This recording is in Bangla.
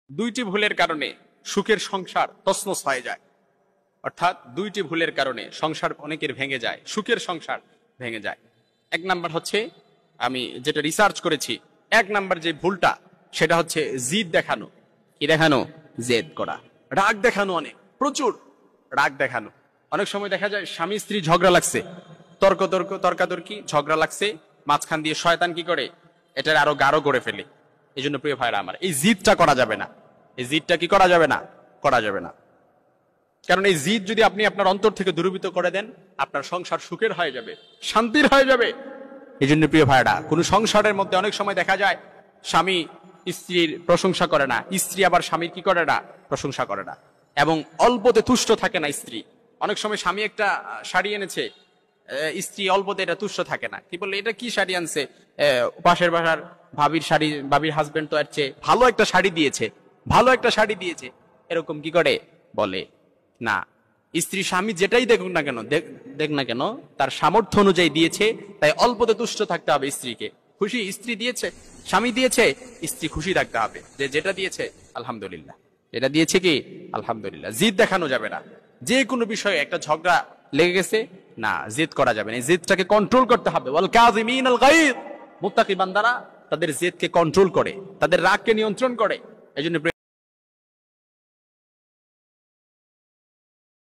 দুইটি ভুলের কারণে সুখের সংসার তছনছ হয়ে যায়। অর্থাৎ দুইটি ভুলের কারণে সংসার অনেকের ভেঙে যায়, সুখের সংসার ভেঙে যায়। এক নাম্বার হচ্ছে, আমি যেটা রিসার্চ করেছি, এক নাম্বার যে ভুলটা সেটা হচ্ছে জিদ দেখানো। কি দেখানো? জেদ করা, রাগ দেখানো, অনেক প্রচুর রাগ দেখানো। অনেক সময় দেখা যায় স্বামী স্ত্রী ঝগড়া লাগছে, তর্কাতর্কি ঝগড়া লাগছে, মাঝখান দিয়ে শয়তান কি করে এটার আরো গাঢ় করে ফেলে। এই জন্য প্রিয় ভাইরা আমার, এই জিদটা করা যাবে না। এই জিদটা কি করা যাবে না? করা যাবে না। কারণ এই জিদ যদি আপনি আপনার অন্তর থেকে দূরীভূত করে দেন, আপনার সংসার সুখের হয়ে যাবে, শান্তির হয়ে যাবে। এই জন্য প্রিয় ভাইরা, কোন সংসারের মধ্যে অনেক সময় দেখা যায় স্বামী স্ত্রীর প্রশংসা করে না, স্ত্রী আবার স্বামীর কি করে না? প্রশংসা করে না। এবং অল্পতে তুষ্ট থাকে না স্ত্রী। অনেক সময় স্বামী একটা শাড়ি এনেছে, স্ত্রী অল্পতে এটা তুষ্ট থাকে না। কি বললে, এটা কি শাড়ি আনছে? পাশের বাসার ভাবির শাড়ি, ভাবির হাজবেন্ড তো এর চেয়ে ভালো একটা শাড়ি দিয়েছে, ভালো একটা শাড়ি দিয়েছে, এরকম কি করে বলে না। স্ত্রী স্বামী যেটাই দেখুক না কেন, দেখ না কেন, তার সামর্থ্য অনুযায়ী দিয়েছে, তাই অল্পতে তুষ্ট থাকতে হবে স্ত্রীকে। খুশি স্ত্রী দিয়েছে, স্বামী দিয়েছে, স্ত্রী খুশি থাকতে হবে যে যেটা দিয়েছে আলহামদুলিল্লাহ, এটা দিয়েছে কি আলহামদুলিল্লাহ। জিদ দেখানো যাবে না। যে কোনো বিষয়ে একটা ঝগড়া লেগে গেছে, না, জিদ করা যাবে না। জিদটাকে কন্ট্রোল করতে হবে। ওয়াল কাযিমিনাল গায়জ, মুত্তাকি বান্দারা তাদের জেদকে কন্ট্রোল করে, তাদের রাগকে নিয়ন্ত্রণ করে। এই জন্য